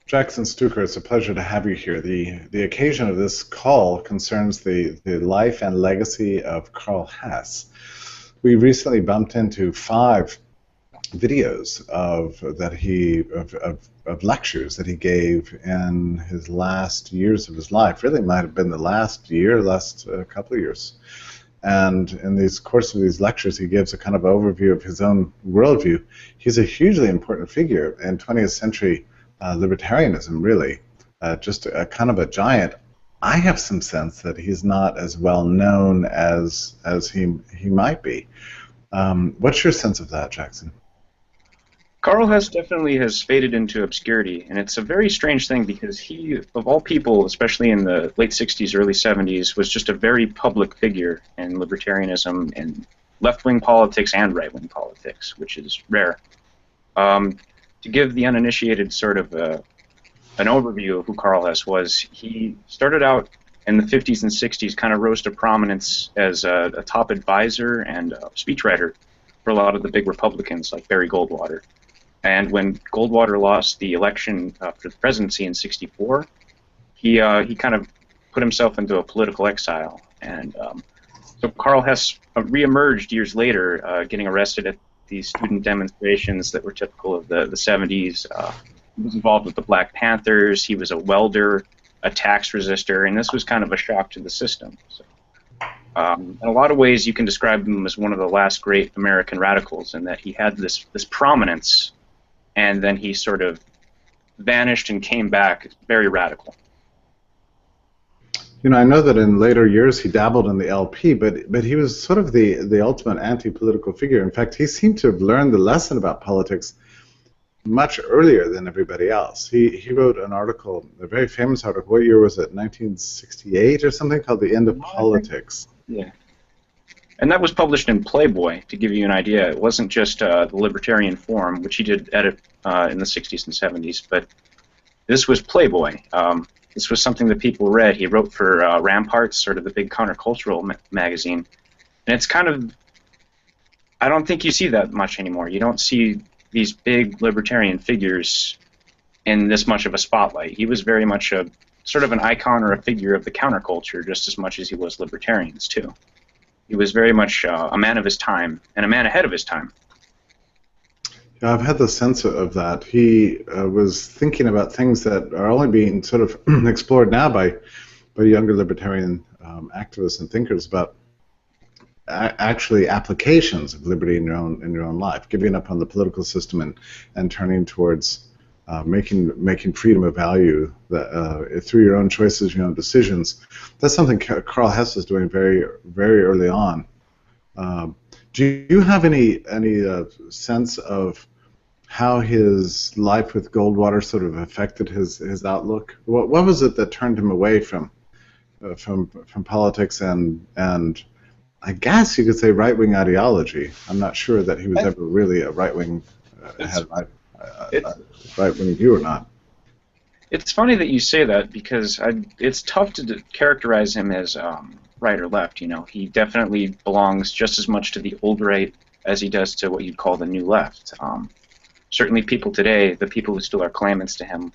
Jackson Stuker, it's a pleasure to have you here. The occasion of this call concerns the life and legacy of Karl Hess. We recently bumped into 5 videos of lectures that he gave in his last years of his life. Really might have been the last year, last couple of years. And in these course of these lectures, he gives a kind of overview of his own worldview. He's a hugely important figure in 20th century libertarianism, really, just a kind of a giant. I have some sense that he's not as well known as he might be. What's your sense of that, Jackson? Karl Hess definitely has faded into obscurity, and it's a very strange thing because he, of all people, especially in the late 60s, early 70s, was just a very public figure in libertarianism and left-wing politics and right-wing politics, which is rare. To give the uninitiated sort of an overview of who Karl Hess was, he started out in the 50s and 60s, kind of rose to prominence as a top advisor and a speechwriter for a lot of the big Republicans like Barry Goldwater. And when Goldwater lost the election for the presidency in '64, he kind of put himself into a political exile. And so Karl Hess reemerged years later, getting arrested at these student demonstrations that were typical of the 70s. He was involved with the Black Panthers. He was a welder, a tax resistor, and this was kind of a shock to the system. So, in a lot of ways, you can describe him as one of the last great American radicals, in that he had this prominence, and then he sort of vanished and came back very radical. You know, I know that in later years he dabbled in the LP, but he was sort of the ultimate anti-political figure. In fact, he seemed to have learned the lesson about politics much earlier than everybody else. He wrote an article, a very famous article. What year was it? 1968 or something, called "The End of Politics." Yeah. And that was published in Playboy, to give you an idea. It wasn't just the Libertarian Forum, which he did edit in the 60s and 70s, but this was Playboy. This was something that people read. He wrote for Ramparts, sort of the big countercultural magazine. And it's kind of, I don't think you see that much anymore. You don't see these big libertarian figures in this much of a spotlight. He was very much a sort of an icon or a figure of the counterculture, just as much as he was libertarians, too. He was very much a man of his time, and a man ahead of his time. Yeah, I've had the sense of that. He was thinking about things that are only being sort of explored now by younger libertarian activists and thinkers about actually applications of liberty in your own life, giving up on the political system and turning towards making freedom a value that, through your own choices, your own decisions. That's something Karl Hess was doing very, very early on. Do you have any sense of how his life with Goldwater sort of affected his outlook? What was it that turned him away from politics and I guess you could say right-wing ideology? I'm not sure that he was ever really a right-wing right-wing view or not. It's funny that you say that, because it's tough to characterize him as right or left. You know, he definitely belongs just as much to the old right as he does to what you'd call the new left. Certainly, people today, the people who still are claimants to him,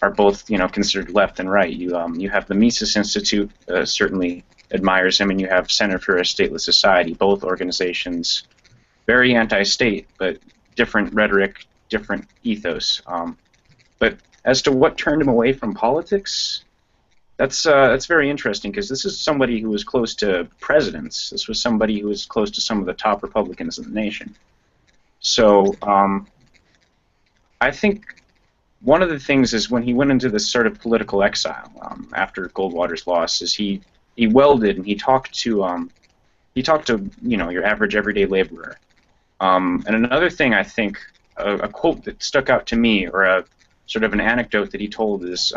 are both, you know, considered left and right. You have the Mises Institute certainly admires him, and you have Center for a Stateless Society. Both organizations very anti-state, but different rhetoric, different ethos. But as to what turned him away from politics, that's very interesting, because this is somebody who was close to presidents. This was somebody who was close to some of the top Republicans in the nation. So I think one of the things is when he went into this sort of political exile after Goldwater's loss, is he welded and he talked to you know, your average everyday laborer. And another thing, I think, a quote that stuck out to me, or a sort of an anecdote that he told, is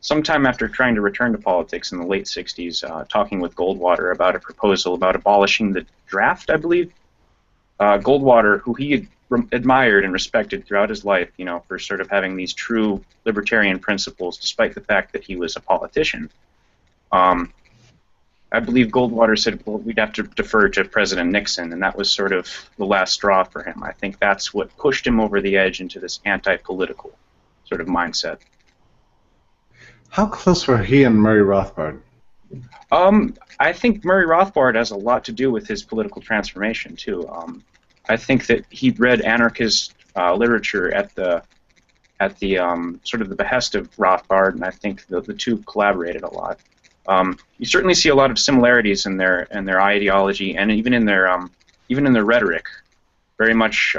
sometime after trying to return to politics in the late 60s, talking with Goldwater about a proposal about abolishing the draft, I believe. Goldwater, who he had admired and respected throughout his life, you know, for sort of having these true libertarian principles, despite the fact that he was a politician. I believe Goldwater said, well, we'd have to defer to President Nixon, and that was sort of the last straw for him. I think that's what pushed him over the edge into this anti-political sort of mindset. How close were he and Murray Rothbard? I think Murray Rothbard has a lot to do with his political transformation too. I think that he read anarchist literature at the sort of the behest of Rothbard, and I think the two collaborated a lot. You certainly see a lot of similarities in their ideology and even in their rhetoric. Very much,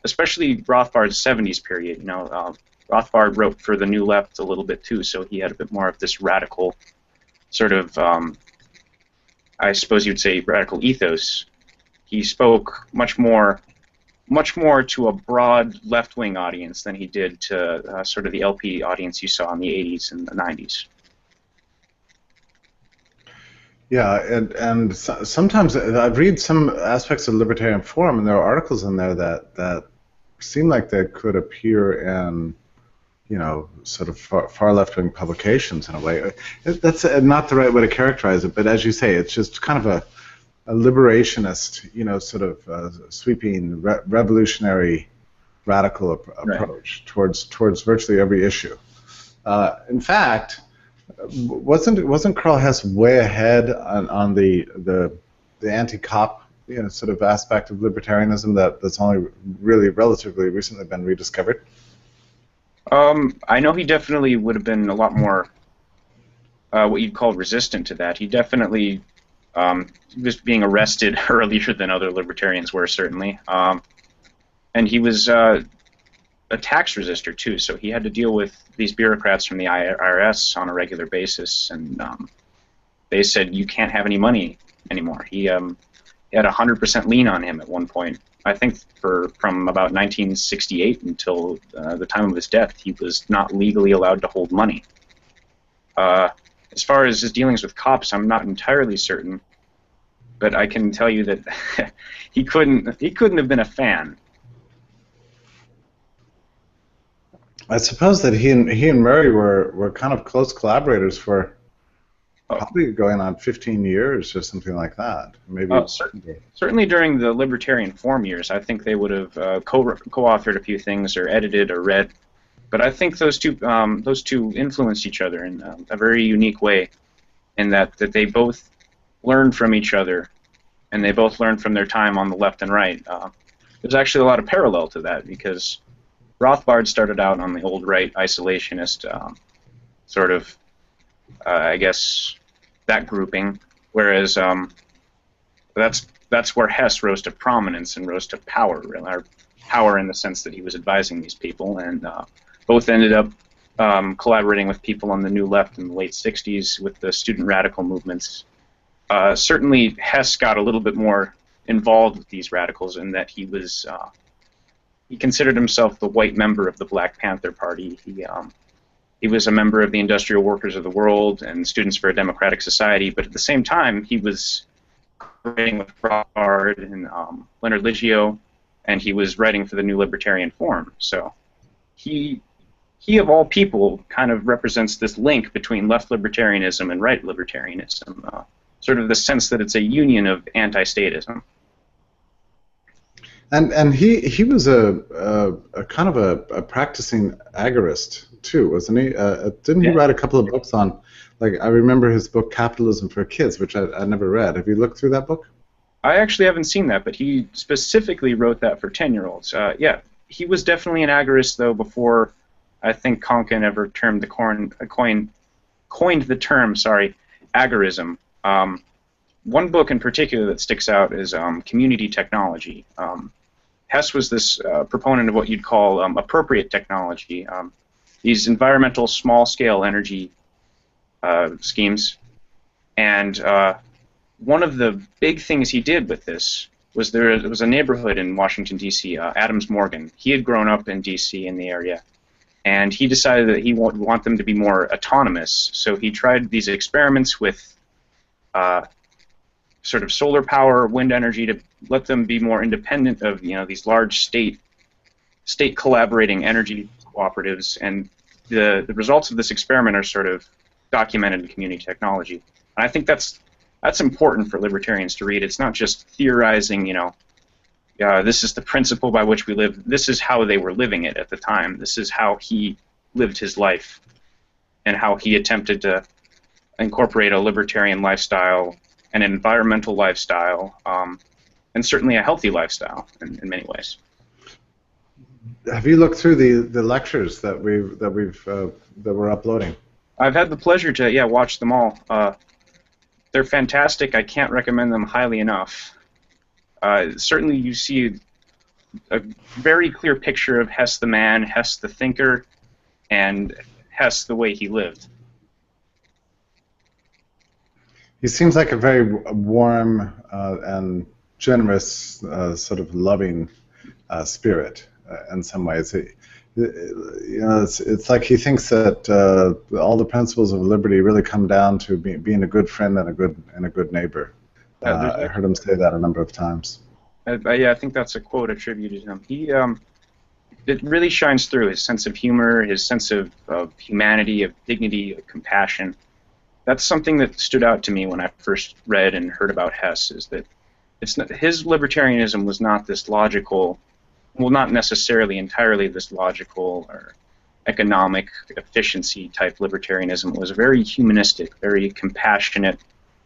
especially Rothbard's '70s period. You know, Rothbard wrote for the New Left a little bit too, so he had a bit more of this radical sort of, I suppose you'd say, radical ethos. He spoke much more to a broad left-wing audience than he did to sort of the LP audience you saw in the '80s and the '90s. Yeah, and sometimes I've read some aspects of Libertarian Forum, and there are articles in there that seem like they could appear in, you know, sort of far left-wing publications in a way. That's not the right way to characterize it, but as you say, it's just kind of a liberationist, you know, sort of sweeping, revolutionary, radical approach towards virtually every issue. In fact, wasn't Karl Hess way ahead on the anti-cop, you know, sort of aspect of libertarianism that's only really relatively recently been rediscovered? I know he definitely would have been a lot more what you'd call resistant to that. He definitely was being arrested earlier than other libertarians were, certainly. And he was a tax resistor, too, so he had to deal with these bureaucrats from the IRS on a regular basis, and they said, you can't have any money anymore. He had a 100% lien on him at one point. I think from about 1968 until the time of his death, he was not legally allowed to hold money. As far as his dealings with cops, I'm not entirely certain, but I can tell you that he couldn't have been a fan. I suppose that he and Murray were kind of close collaborators for probably going on 15 years or something like that. Maybe certainly during the Libertarian Forum years, I think they would have co-authored a few things or edited or read. But I think those two influenced each other in a very unique way, in that they both learned from each other, and they both learned from their time on the left and right. There's actually a lot of parallel to that, because Rothbard started out on the old right isolationist sort of, I guess, that grouping, whereas that's where Hess rose to prominence and rose to power, or power in the sense that he was advising these people, and both ended up collaborating with people on the New Left in the late '60s with the student radical movements. Certainly, Hess got a little bit more involved with these radicals in that he was he considered himself the white member of the Black Panther Party. He was a member of the Industrial Workers of the World and Students for a Democratic Society, but at the same time, he was writing with Rothbard and Leonard Liggio, and he was writing for the New Libertarian Forum. So he of all people kind of represents this link between left libertarianism and right libertarianism, sort of the sense that it's a union of anti-statism. And he was a kind of a practicing agorist too, wasn't he? Didn't he write a couple of books on, like, I remember his book Capitalism for Kids, which I never read. Have you looked through that book? I actually haven't seen that, but he specifically wrote that for 10-year-olds. Yeah, he was definitely an agorist, though, before I think Konkin ever coined the term, agorism. One book in particular that sticks out is Community Technology. Hess was this proponent of what you'd call appropriate technology, these environmental small-scale energy schemes. And one of the big things he did with this was there was a neighborhood in Washington, D.C., Adams Morgan. He had grown up in D.C. in the area, and he decided that he would want them to be more autonomous. So he tried these experiments with sort of solar power, wind energy, to let them be more independent of these large state collaborating energy cooperatives. And the results of this experiment are sort of documented in Community Technology. And I think that's important for libertarians to read. It's not just theorizing, this is the principle by which we live. This is how they were living it at the time. This is how he lived his life and how he attempted to incorporate a libertarian lifestyle, an environmental lifestyle, and certainly a healthy lifestyle in many ways. Have you looked through the lectures that we're uploading? I've had the pleasure to watch them all. They're fantastic. I can't recommend them highly enough. Certainly, you see a very clear picture of Hess the man, Hess the thinker, and Hess the way he lived. He seems like a very warm and generous, sort of loving spirit in some ways. It's like he thinks that all the principles of liberty really come down to being a good friend and a good neighbor. I heard him say that a number of times. I think that's a quote attributed to him. It really shines through, his sense of humor, his sense of humanity, of dignity, of compassion. That's something that stood out to me when I first read and heard about Hess, is that his libertarianism was not this logical, well, not necessarily entirely this logical or economic efficiency type libertarianism. It was very humanistic, very compassionate,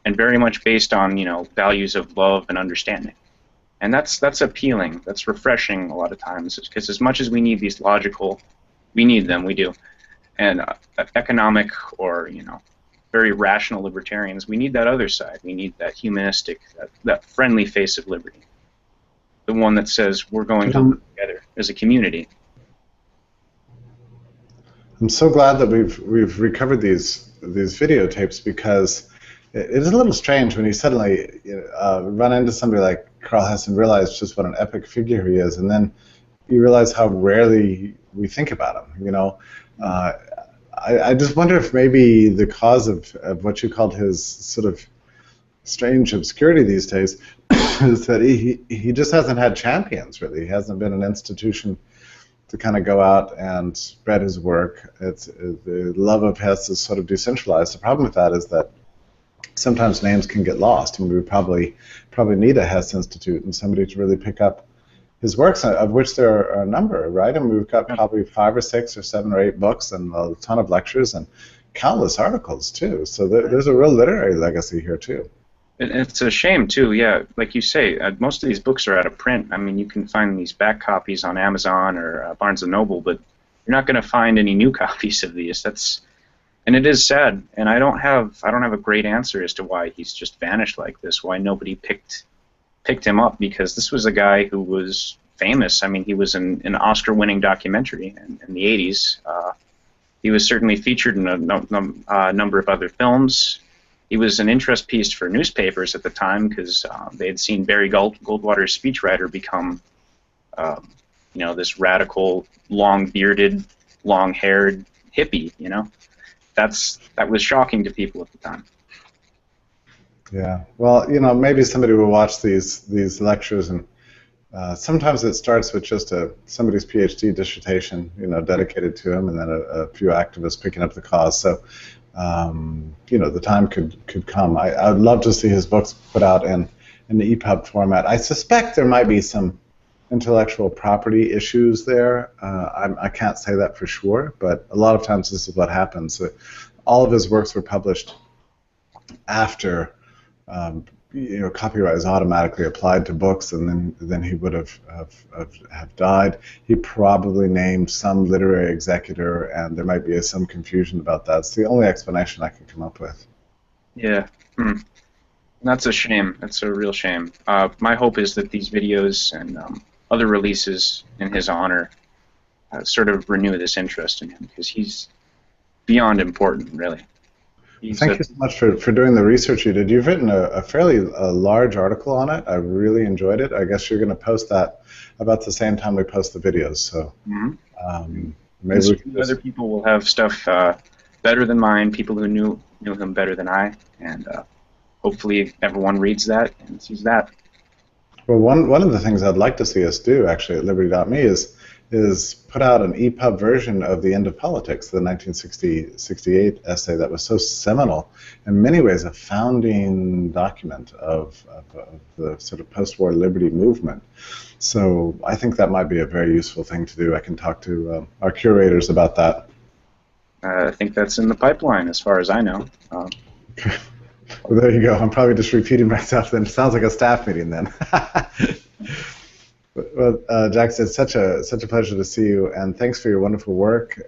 and very much based on, values of love and understanding. And that's appealing. That's refreshing a lot of times, because as much as we need these logical, we need them, we do, and economic or very rational libertarians, we need that other side. We need that humanistic, that friendly face of liberty, the one that says we're going to live together as a community. I'm so glad that we've recovered these videotapes, because it is a little strange when you suddenly run into somebody like Karl Hess and realize just what an epic figure he is, and then you realize how rarely we think about him. I just wonder if maybe the cause of what you called his sort of strange obscurity these days is that he just hasn't had champions, really. He hasn't been an institution to kind of go out and spread his work. The love of Hess is sort of decentralized. The problem with that is that sometimes names can get lost, and we probably need a Hess Institute and somebody to really pick up his works, of which there are a number, right? And we've got probably 5 or 6 or 7 or 8 books and a ton of lectures and countless articles too. So there's a real literary legacy here too. It's a shame too, yeah. Like you say, most of these books are out of print. I mean, you can find these back copies on Amazon or Barnes and Noble, but you're not going to find any new copies of these. And it is sad. And I don't have a great answer as to why he's just vanished like this. Why nobody picked him up, because this was a guy who was famous. I mean, he was in an Oscar-winning documentary in the 80s. He was certainly featured in a number of other films. He was an interest piece for newspapers at the time, because they had seen Barry Goldwater's Speechwriter become, this radical, long-bearded, long-haired hippie. That was shocking to people at the time. Yeah, well, maybe somebody will watch these lectures, and sometimes it starts with just somebody's PhD dissertation, dedicated to him, and then a few activists picking up the cause. So, the time could come. I'd love to see his books put out in the EPUB format. I suspect there might be some intellectual property issues there. I can't say that for sure, but a lot of times this is what happens. All of his works were published after copyright is automatically applied to books, and then he would have died. He probably named some literary executor, and there might be some confusion about that. It's the only explanation I can come up with. Yeah, that's a shame. That's a real shame. My hope is that these videos and other releases in his honor sort of renew this interest in him, because he's beyond important, really. Thank you so much for doing the research you did. You've written a fairly large article on it. I really enjoyed it. I guess you're going to post that about the same time we post the videos. So maybe other people will have stuff better than mine, people who knew him better than I, and hopefully everyone reads that and sees that. Well, one of the things I'd like to see us do, actually, at Liberty.me is put out an EPUB version of The End of Politics, the 1968 essay that was so seminal, in many ways a founding document of the sort of post-war liberty movement. So I think that might be a very useful thing to do. I can talk to our curators about that. I think that's in the pipeline, as far as I know. Well, there you go. I'm probably just repeating myself. Then it sounds like a staff meeting. Then. Well, Jackson, it's such a pleasure to see you, and thanks for your wonderful work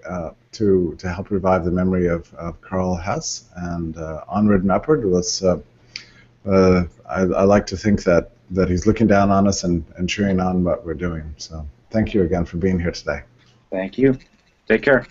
to help revive the memory of Karl Hess. And onward and upward. I like to think that he's looking down on us and cheering on what we're doing. So thank you again for being here today. Thank you. Take care.